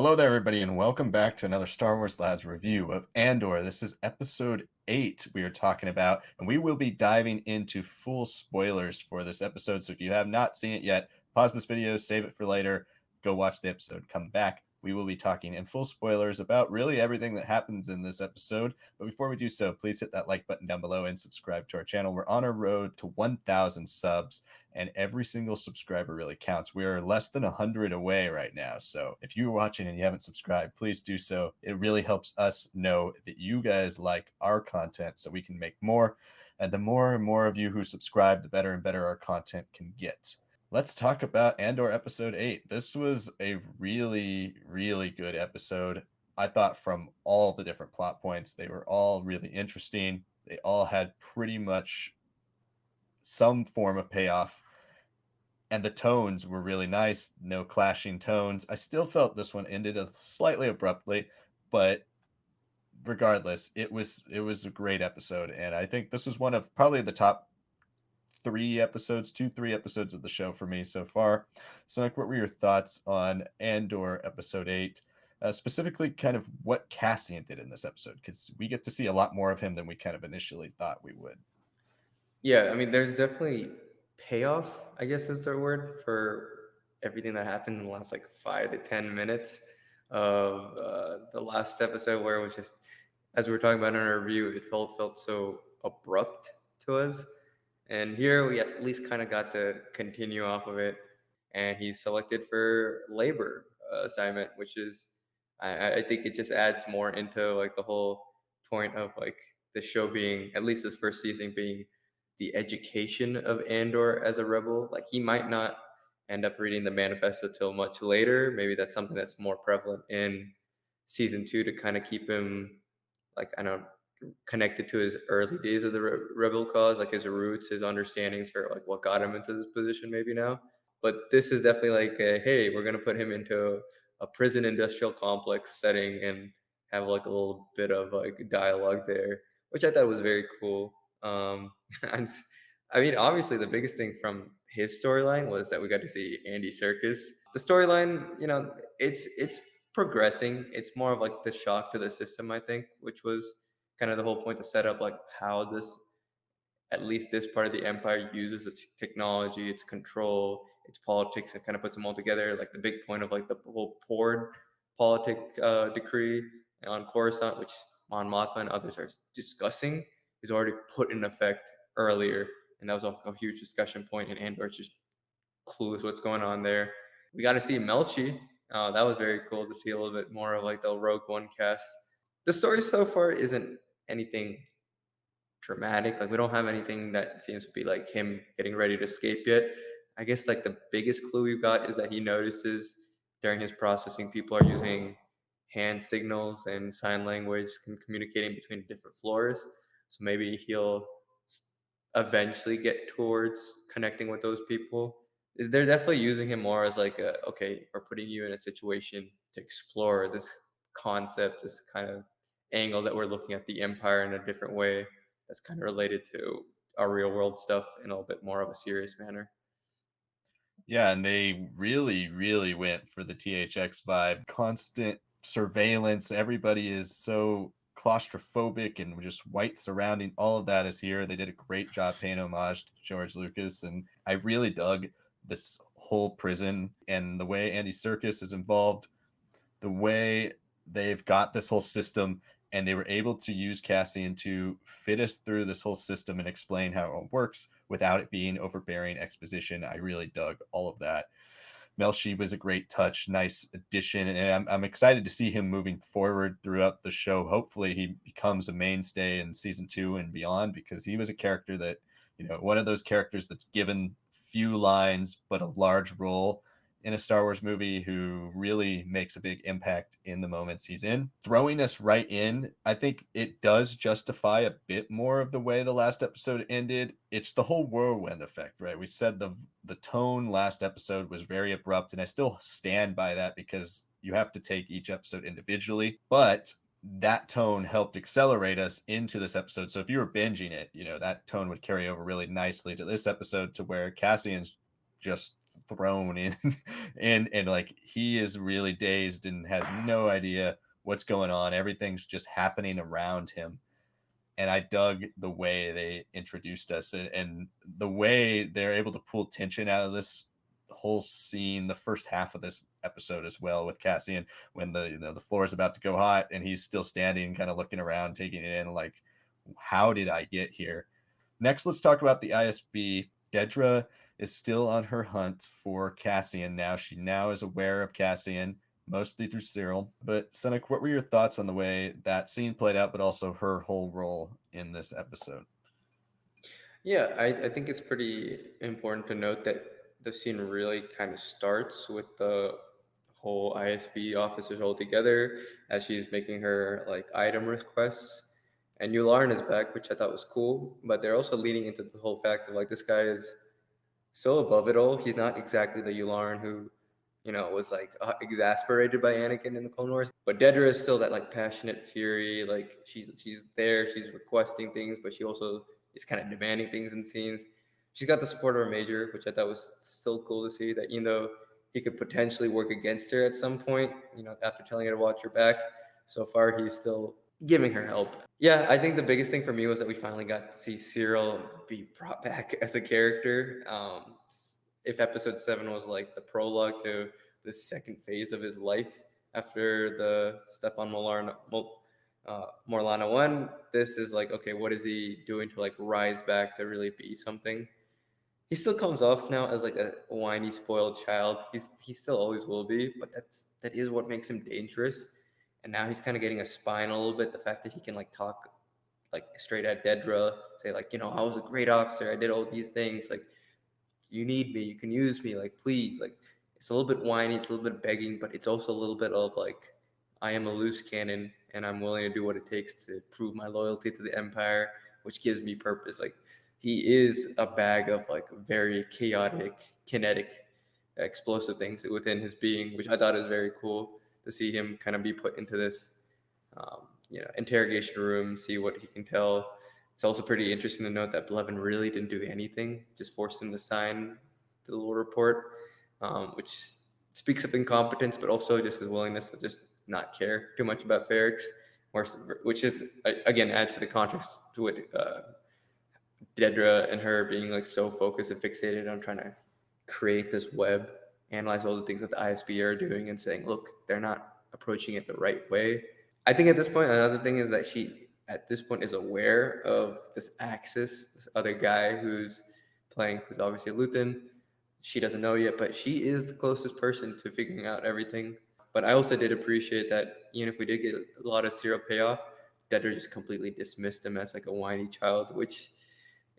Hello there, everybody, and welcome back to another Star Wars Labs review of Andor. This is episode 8 we are talking about, and we will be diving into full spoilers for this episode. So if you have not seen it yet, pause this video, save it for later, go watch the episode, come back. We will be talking in full spoilers about really everything that happens in this episode. But before we do so, please hit that like button down below and subscribe to our channel. We're on our road to 1,000 subs, and every single subscriber really counts. We are less than 100 away right now. So if you're watching and you haven't subscribed, please do so. It really helps us know that you guys like our content so we can make more. And the more and more of you who subscribe, the better and better our content can get. Let's talk about Andor episode 8. This was a really, really good episode. I thought from all the different plot points, they were all really interesting. They all had pretty much some form of payoff, and the tones were really nice. No clashing tones. I still felt this one ended slightly abruptly, but regardless, it was a great episode, and I think this is one of probably the top 3 episodes of the show for me so far. So, like, what were your thoughts on Andor episode 8? Specifically, kind of what Cassian did in this episode, because we get to see a lot more of him than we kind of initially thought we would. Yeah, I mean, there's definitely payoff, I guess is the word, for everything that happened in the last like 5 to 10 minutes of the last episode, where it was just, as we were talking about in our review, it felt so abrupt to us. And here we at least kind of got to continue off of it. And he's selected for labor assignment, which is, I think it just adds more into like the whole point of like the show being, at least this first season, being the education of Andor as a rebel. Like he might not end up reading the manifesto till much later. Maybe that's something that's more prevalent in season 2 to kind of keep him, like, I don't know, connected to his early days of the rebel cause, like his roots, his understandings for like what got him into this position maybe now. But this is definitely like a, hey, we're going to put him into a prison industrial complex setting and have like a little bit of like dialogue there, which I thought was very cool. I'm, s- I mean, obviously, the biggest thing from his storyline was that we got to see Andy Serkis. The storyline, it's progressing. It's more of like the shock to the system, I think, which was kind of the whole point to set up like how this, at least this part of the empire, uses its technology, its control, its politics, and kind of puts them all together. Like the big point of like the whole Pord politic decree on Coruscant, which Mothma and others are discussing, is already put in effect earlier, and that was a huge discussion point. And Andor's just clueless what's going on there. We got to see Melchi. That was very cool to see a little bit more of like the Rogue One cast. The story so far isn't anything dramatic. Like we don't have anything that seems to be like him getting ready to escape yet. I guess like the biggest clue we've got is that he notices during his processing people are using hand signals and sign language communicating between different floors. So maybe he'll eventually get towards connecting with those people. They're definitely using him more as like a, okay, we're putting you in a situation to explore this concept, this kind of angle that we're looking at the empire in a different way that's kind of related to our real world stuff in a little bit more of a serious manner. Yeah, and they really, really went for the THX vibe. Constant surveillance. Everybody is so claustrophobic and just white surrounding. All of that is here. They did a great job paying homage to George Lucas, and I really dug this whole prison and the way Andy Serkis is involved, the way they've got this whole system, and they were able to use Cassian to fit us through this whole system and explain how it works without it being overbearing exposition. I really dug all of that. Melshi was a great touch, nice addition, and I'm excited to see him moving forward throughout the show. Hopefully, he becomes a mainstay in season 2 and beyond, because he was a character that, one of those characters that's given few lines but a large role in a Star Wars movie, who really makes a big impact in the moments he's in. Throwing us right in, I think it does justify a bit more of the way the last episode ended. It's the whole whirlwind effect, right? We said the tone last episode was very abrupt, and I still stand by that, because you have to take each episode individually. But that tone helped accelerate us into this episode. So if you were binging it, that tone would carry over really nicely to this episode, to where Cassian's just thrown in and like he is really dazed and has no idea what's going on. Everything's just happening around him. And I dug the way they introduced us and the way they're able to pull tension out of this whole scene, the first half of this episode as well with Cassian when the floor is about to go hot and he's still standing, kind of looking around, taking it in, like, how did I get here? Next, let's talk about the ISB. Dedra is still on her hunt for Cassian now. She now is aware of Cassian, mostly through Syril. But Sanak, what were your thoughts on the way that scene played out, but also her whole role in this episode? Yeah, I think it's pretty important to note that the scene really kind of starts with the whole ISB officers all together as she's making her like item requests. And Yularen is back, which I thought was cool, but they're also leading into the whole fact of like this guy is so above it all. He's not exactly the Yularen who, was like exasperated by Anakin in the Clone Wars. But Dedra is still that like passionate fury. Like she's there, she's requesting things, but she also is kind of demanding things in scenes. She's got the support of her major, which I thought was still cool to see. That he could potentially work against her at some point, after telling her to watch her back. So far, he's still giving her help. Yeah, I think the biggest thing for me was that we finally got to see Syril be brought back as a character. If episode 7 was like the prologue to the second phase of his life after the stuff on Morlana 1, this is like, okay, what is he doing to like rise back to really be something? He still comes off now as like a whiny, spoiled child. He still always will be, but that is what makes him dangerous. And now he's kind of getting a spine a little bit. The fact that he can like talk like straight at Dedra, say like, I was a great officer. I did all these things. Like, you need me. You can use me. Like, please. Like, it's a little bit whiny. It's a little bit begging, but it's also a little bit of like, I am a loose cannon and I'm willing to do what it takes to prove my loyalty to the Empire, which gives me purpose. Like, he is a bag of like very chaotic, kinetic, explosive things within his being, which I thought is very cool to see him kind of be put into this, interrogation room, see what he can tell. It's also pretty interesting to note that Blevin really didn't do anything, just forced him to sign the little report, which speaks of incompetence, but also just his willingness to just not care too much about Ferrix, which is, again, adds to the contrast to what Dedra and her being like so focused and fixated on trying to create this web, analyze all the things that the ISB are doing and saying, look, they're not approaching it the right way. I think at this point, another thing is that she, at this point, is aware of this Axis, this other guy who's obviously a Luthen. She doesn't know yet, but she is the closest person to figuring out everything. But I also did appreciate that even if we did get a lot of Syril payoff, Dedra just completely dismissed him as like a whiny child, which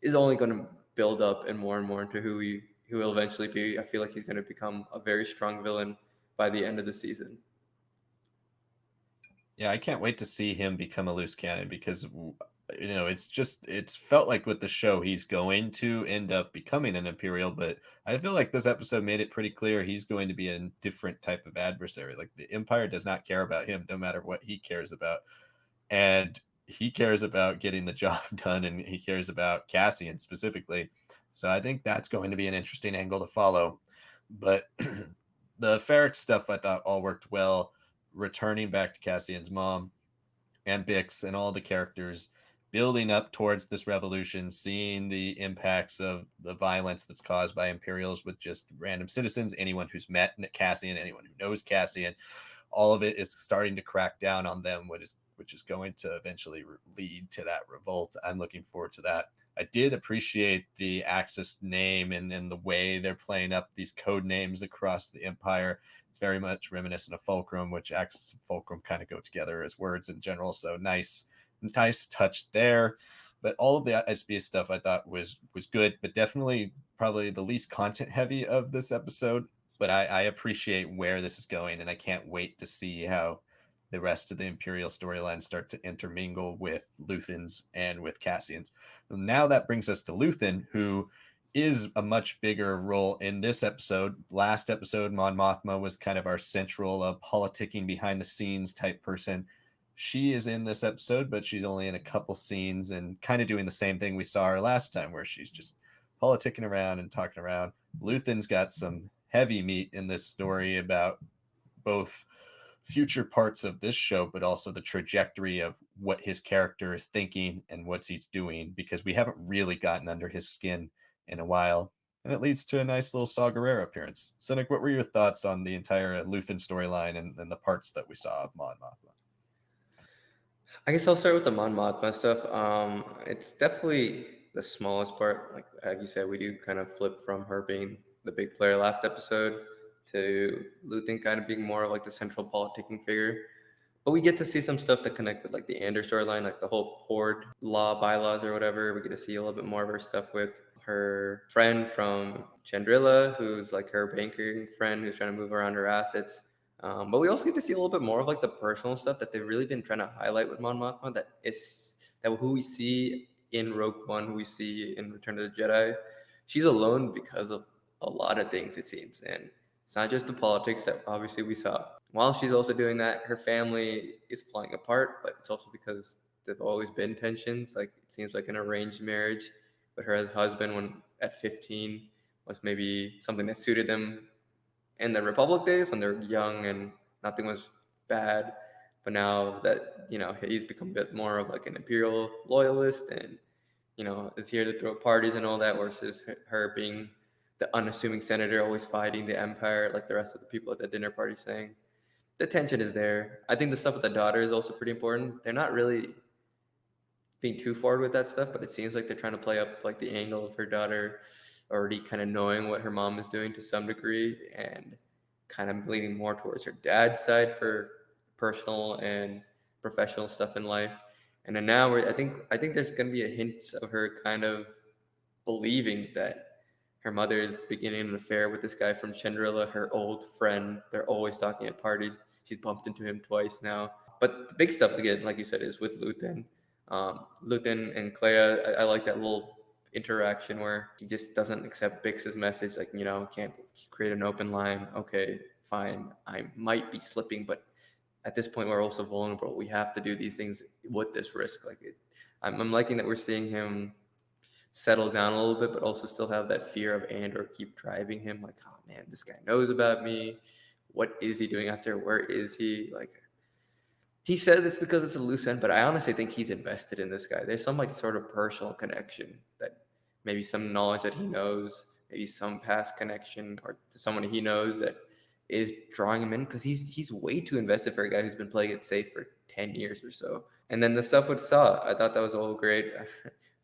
is only going to build up and more into who he'll eventually be. I feel like he's going to become a very strong villain by the end of the season. Yeah, I can't wait to see him become a loose cannon because it's felt like with the show he's going to end up becoming an Imperial, but I feel like this episode made it pretty clear he's going to be a different type of adversary. Like the Empire does not care about him no matter what he cares about. And he cares about getting the job done and he cares about Cassian specifically. So I think that's going to be an interesting angle to follow. But the Ferrix stuff I thought all worked well, returning back to Cassian's mom and Bix and all the characters building up towards this revolution, seeing the impacts of the violence that's caused by Imperials with just random citizens, anyone who's met Cassian, anyone who knows Cassian, all of it is starting to crack down on them, which is going to eventually lead to that revolt. I'm looking forward to that. I did appreciate the Axis name and the way they're playing up these code names across the Empire. It's very much reminiscent of Fulcrum, which Axis and Fulcrum kind of go together as words in general. So nice touch there. But all of the SBS stuff I thought was good, but definitely probably the least content heavy of this episode. But I appreciate where this is going, and I can't wait to see how the rest of the Imperial storylines start to intermingle with Luthen's and with Cassian's. Now that brings us to Luthen, who is a much bigger role in this episode. Last episode, Mon Mothma was kind of our central politicking behind the scenes type person. She is in this episode, but she's only in a couple scenes and kind of doing the same thing we saw her last time, where she's just politicking around and talking around. Luthen's got some heavy meat in this story about both future parts of this show, but also the trajectory of what his character is thinking and what he's doing, because we haven't really gotten under his skin in a while. And it leads to a nice little Saw Gerrera appearance. Cynic, what were your thoughts on the entire Luthen storyline and the parts that we saw of Mon Mothma? I guess I'll start with the Mon Mothma stuff. It's definitely the smallest part. Like you said, we do kind of flip from her being the big player last episode to Luthen kind of being more of like the central politicking figure. But we get to see some stuff to connect with like the Andor storyline, like the whole Pord law bylaws or whatever. We get to see a little bit more of her stuff with her friend from Chandrila, who's like her banking friend who's trying to move around her assets. But we also get to see a little bit more of like the personal stuff that they've really been trying to highlight with Mon Mothma. That who we see in Rogue One, who we see in Return of the Jedi, she's alone because of a lot of things, it seems, and it's not just the politics that obviously we saw. While she's also doing that, her family is falling apart, but it's also because there've always been tensions. Like it seems like an arranged marriage, but her husband, when at 15, was maybe something that suited them in the Republic days when they're young and nothing was bad. But now that, he's become a bit more of like an imperial loyalist and, is here to throw parties and all that, versus her being the unassuming senator always fighting the empire like the rest of the people at the dinner party saying. The tension is there. I think the stuff with the daughter is also pretty important. They're not really being too forward with that stuff, but it seems like they're trying to play up like the angle of her daughter already kind of knowing what her mom is doing to some degree and kind of leaning more towards her dad's side for personal and professional stuff in life. And then now I think there's going to be a hint of her kind of believing that her mother is beginning an affair with this guy from Chandrila, her old friend. They're always talking at parties. She's bumped into him twice now. But the big stuff, again, like you said, is with Luthen. Luthen and Clea, I like that little interaction where he just doesn't accept Bix's message, like, can't create an open line. Okay, fine. I might be slipping, but at this point, we're also vulnerable. We have to do these things with this risk. I'm liking that we're seeing him settle down a little bit, but also still have that fear of Andor keep driving him. Like, oh man, this guy knows about me. What is he doing out there? Where is he? Like, he says it's because it's a loose end, but I honestly think he's invested in this guy. There's some like sort of personal connection, that maybe some knowledge that he knows, maybe some past connection or to someone he knows that is drawing him in, because he's way too invested for a guy who's been playing it safe for 10 years or so. And then the stuff with Saw, I thought that was all great.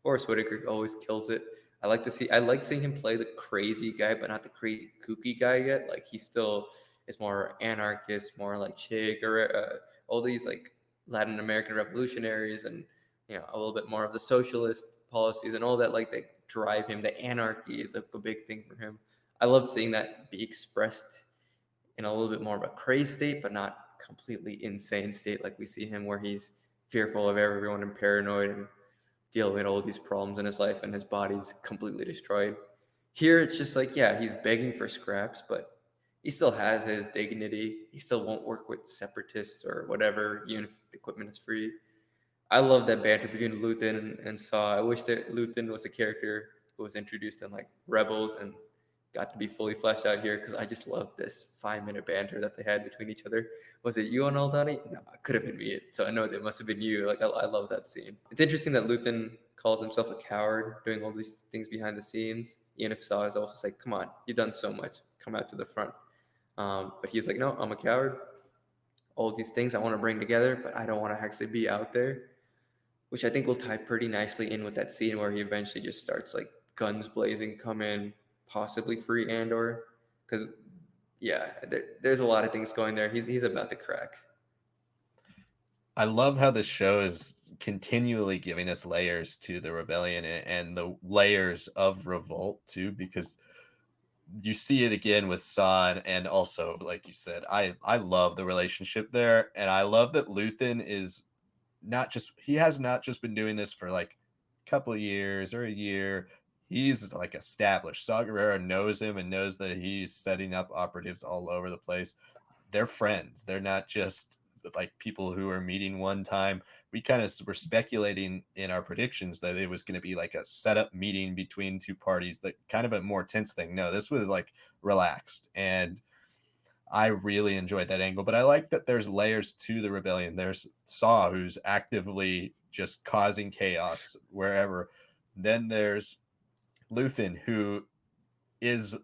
Forrest Whitaker always kills it. I like seeing him play the crazy guy, but not the crazy kooky guy yet. Like he still is more anarchist, more like Che Guevara, all these like Latin American revolutionaries, and a little bit more of the socialist policies and all that. Like they drive him. The anarchy is a big thing for him. I love seeing that be expressed in a little bit more of a crazed state, but not completely insane state like we see him, where he's fearful of everyone and paranoid and dealing with all these problems in his life and his body's completely destroyed. Here, it's just like, yeah, he's begging for scraps, but he still has his dignity. He still won't work with separatists or whatever, even if the equipment is free. I love that banter between Luthen and Saw. I wish that Luthen was a character who was introduced in like Rebels and got to be fully fleshed out here, because I just love this 5-minute banter that they had between each other. Was it you on Aldani? No, it could have been me. So I know it must have been you. Like I love that scene. It's interesting that Luthen calls himself a coward doing all these things behind the scenes. Even if Saw is also like, come on, you've done so much. Come out to the front. But he's like, no, I'm a coward. All these things I want to bring together, but I don't want to actually be out there. Which I think will tie pretty nicely in with that scene where he eventually just starts like guns blazing, come in, possibly free Andor, because there's a lot of things going there. He's about to crack. I love how the show is continually giving us layers to the rebellion and the layers of revolt too, because you see it again with San, and also, like you said, I love the relationship there, and I love that Luthen is he has not just been doing this for like a couple of years or a year. He's like established. Saw Gerrera knows him and knows that he's setting up operatives all over the place. They're friends. They're not just like people who are meeting one time. we kind of were speculating in our predictions that it was going to be like a setup meeting between two parties, that kind of a more tense thing. No, this was like relaxed, and I really enjoyed that angle. But I like that there's layers to the rebellion. There's Saw, who's actively just causing chaos wherever. Then there's Luthen, who is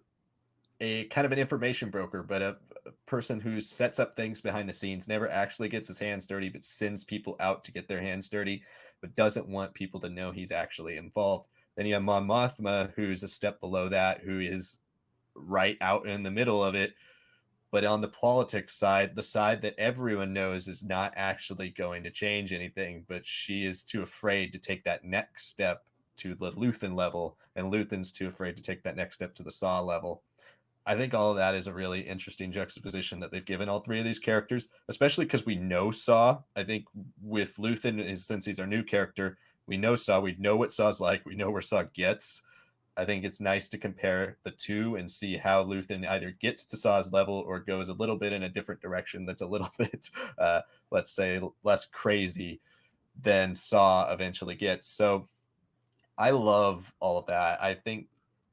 a kind of an information broker, but a person who sets up things behind the scenes, never actually gets his hands dirty, but sends people out to get their hands dirty, but doesn't want people to know he's actually involved. Then you have Mon Mothma, who's a step below that, who is right out in the middle of it, but on the politics side, the side that everyone knows is not actually going to change anything, but she is too afraid to take that next step to the Luthen level, and Luthen's too afraid to take that next step to the Saw level. I think all of that is a really interesting juxtaposition that they've given all three of these characters, especially because we know Saw. I think with Luthen, since he's our new character, we know Saw, we know what Saw's like, we know where Saw gets. I think it's nice to compare the two and see how Luthen either gets to Saw's level or goes a little bit in a different direction that's a little bit, let's say, less crazy than Saw eventually gets. So I love all of that. I think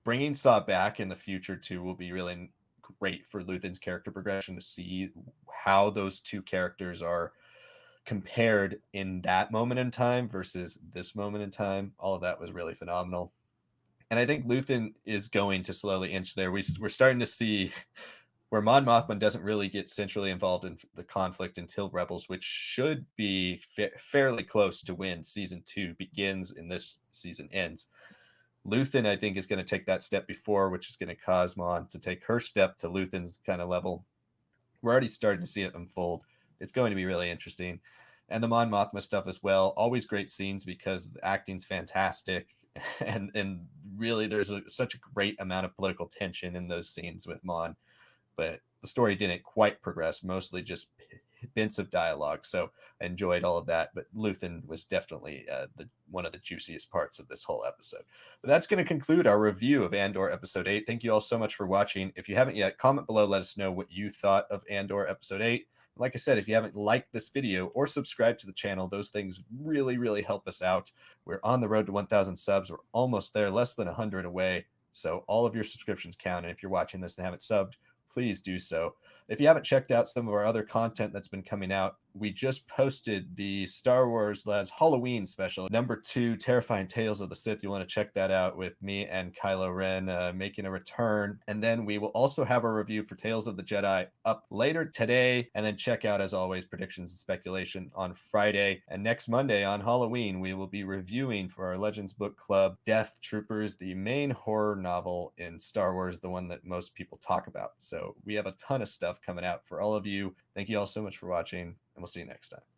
bringing Saw back in the future too will be really great for Luthen's character progression, to see how those two characters are compared in that moment in time versus this moment in time. All of that was really phenomenal. And I think Luthen is going to slowly inch there. We're starting to see where Mon Mothma doesn't really get centrally involved in the conflict until Rebels, which should be fairly close to when season 2 begins and this season ends. Luthen, I think, is going to take that step before, which is going to cause Mon to take her step to Luthen's kind of level. We're already starting to see it unfold. It's going to be really interesting. And the Mon Mothma stuff as well. Always great scenes because the acting's fantastic. And really, there's such a great amount of political tension in those scenes with Mon. But the story didn't quite progress, mostly just bits of dialogue. So I enjoyed all of that. But Luthen was definitely one of the juiciest parts of this whole episode. But that's going to conclude our review of Andor Episode 8. Thank you all so much for watching. If you haven't yet, comment below, let us know what you thought of Andor Episode 8. Like I said, if you haven't liked this video or subscribed to the channel, those things really, really help us out. We're on the road to 1,000 subs. We're almost there, less than 100 away. So all of your subscriptions count. And if you're watching this and haven't subbed, please do so. If you haven't checked out some of our other content that's been coming out, we just posted the Star Wars Lads Halloween special, #2, Terrifying Tales of the Sith. You want to check that out with me and Kylo Ren making a return. And then we will also have a review for Tales of the Jedi up later today. And then check out, as always, Predictions and Speculation on Friday. And next Monday on Halloween, we will be reviewing for our Legends Book Club Death Troopers, the main horror novel in Star Wars, the one that most people talk about. So we have a ton of stuff coming out for all of you. Thank you all so much for watching, and we'll see you next time.